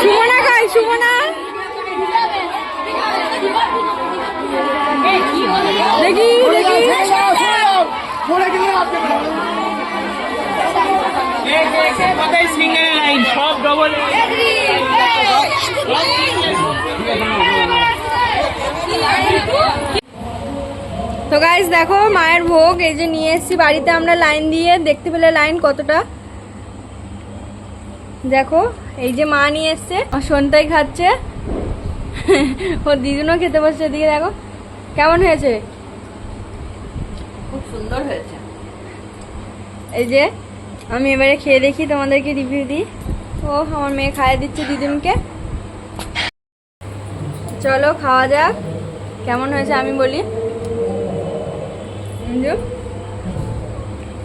সুমনা খাই সুমনা দেখি single line সব ডবল। তো গাইস দেখো মায়ের ভোগ এই যে নিয়ে এসেছি বাড়িতে আমরা লাইন দিয়ে, দেখতে পেলে লাইন কতটা। দেখো এই যে মা নিয়ে এসছে, সন্তাই খাচ্ছে, ও দিদুনও খেতে বসছে। এদিকে দেখো কেমন হয়েছে, খুব সুন্দর হয়েছে। এই যে আমি এবারে খেয়ে দেখি, তোমাদেরকে রিভিউ দিই। ও আমার মেয়ে খাইয়ে দিচ্ছে দিদুনকে। চলো খাওয়া যাক, কেমন হয়েছে আমি বলি।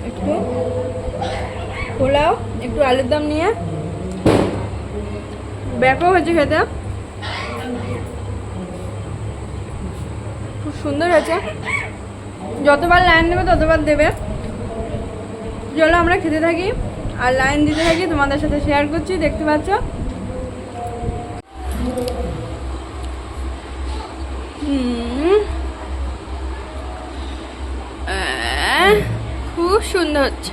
একটু পোলাও, একটু আলুর দম নিয়ে ব্যাপক হয়েছে খেতে, খুব সুন্দর হয়েছে। যতবার লাইন দেবে ততবার দেবে। চলো আমরা খেতে থাকি আর লাইন দিতে থাকি, তোমাদের সাথে শেয়ার করছি, দেখতে পাচ্ছ। খুব সুন্দর হচ্ছে।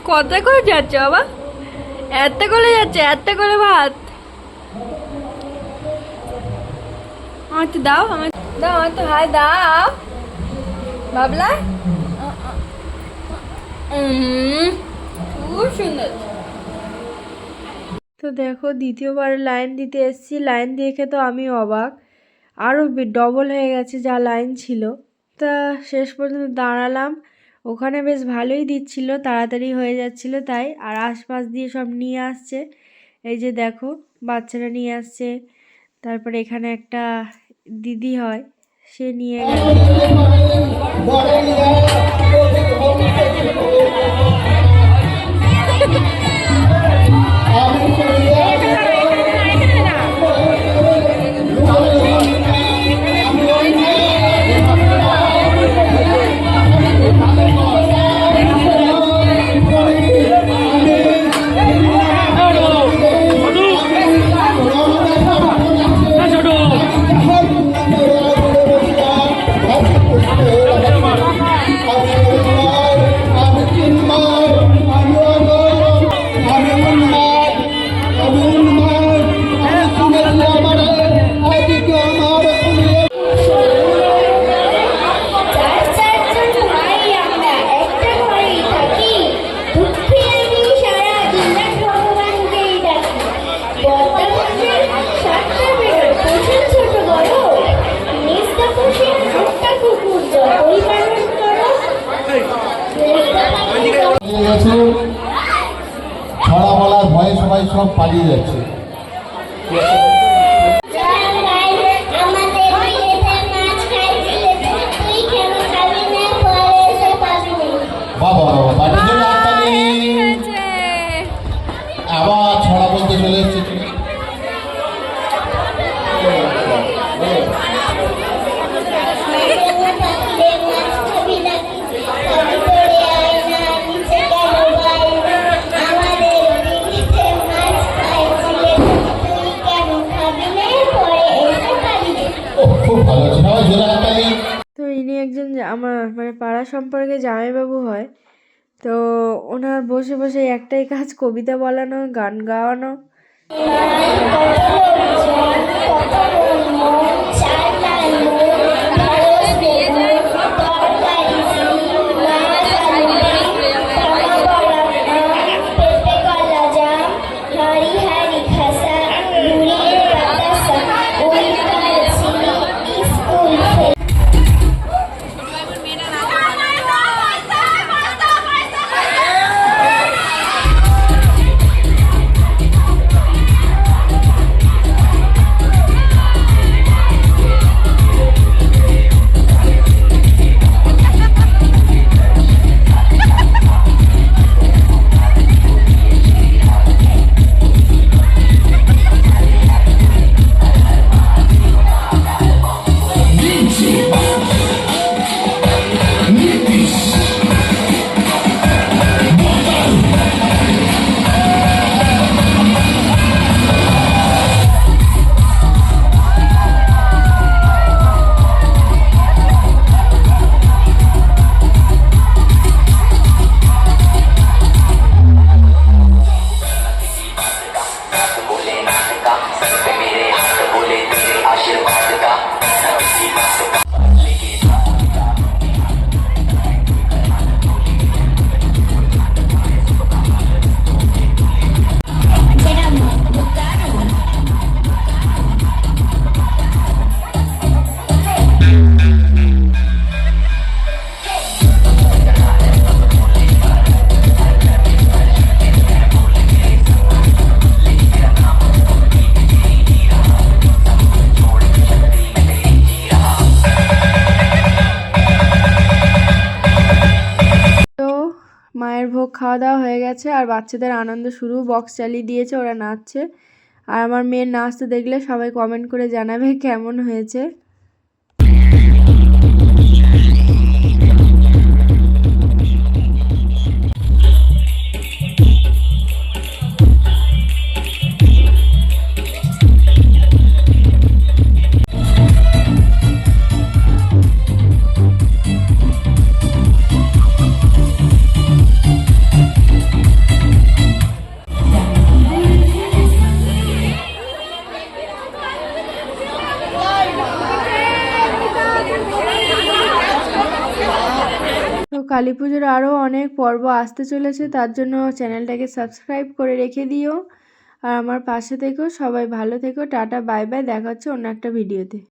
কত করে যাচ্ছে বাবা, এত করে যাচ্ছে, এত করে ভাত। আমার তো দাও, আমার দাও, আমার তো হাই দাও বাবলা। খুব সুন্দর। তো দেখো দ্বিতীয়বার লাইন দিতে এসেছি, লাইন দেখে তো আমি অবাক, আরও ডবল হয়ে গেছে যা লাইন ছিল। তা শেষ পর্যন্ত দাঁড়ালাম, ওখানে বেশ ভালোই দিচ্ছিল, তাড়াতাড়ি হয়ে যাচ্ছিল তাই। আর আশপাশ দিয়ে সব নিয়ে আসছে, এই যে দেখো বাচ্চারা নিয়ে আসছে। তারপরে এখানে একটা দিদি হয়, সে নিয়ে গেছে। ছড়া বলার ভয়ে সবাই সব পালিয়ে যাচ্ছে। বাবা বাবা বাড়ির জন্য আবার ছড়া বলতে চলে এসছে। তো ইনি একজন আমার মানে পাড়া সম্পর্কে জামাইবাবু হয়। তো ওনার বসে বসে একটাই কাজ, কবিতা বলানো, গান গাওয়ানো। মায়ের ভোগ খাওয়া দাওয়া হয়ে গেছে আর বাচ্চাদের আনন্দ শুরু, বক্স চালিয়ে দিয়েছে, ওরা নাচছে। আর আমার মেয়ের নাচতে দেখলে সবাই কমেন্ট করে জানাবে কেমন হয়েছে। তো কালী পুজোর আরও অনেক পর্ব আসতে চলেছে, তার জন্য চ্যানেলটাকে সাবস্ক্রাইব করে রেখে দিও আর আমার পাশে থেকো। সবাই ভালো থেকো, টাটা বাই বাই, দেখা হচ্ছে অন্য একটা ভিডিওতে।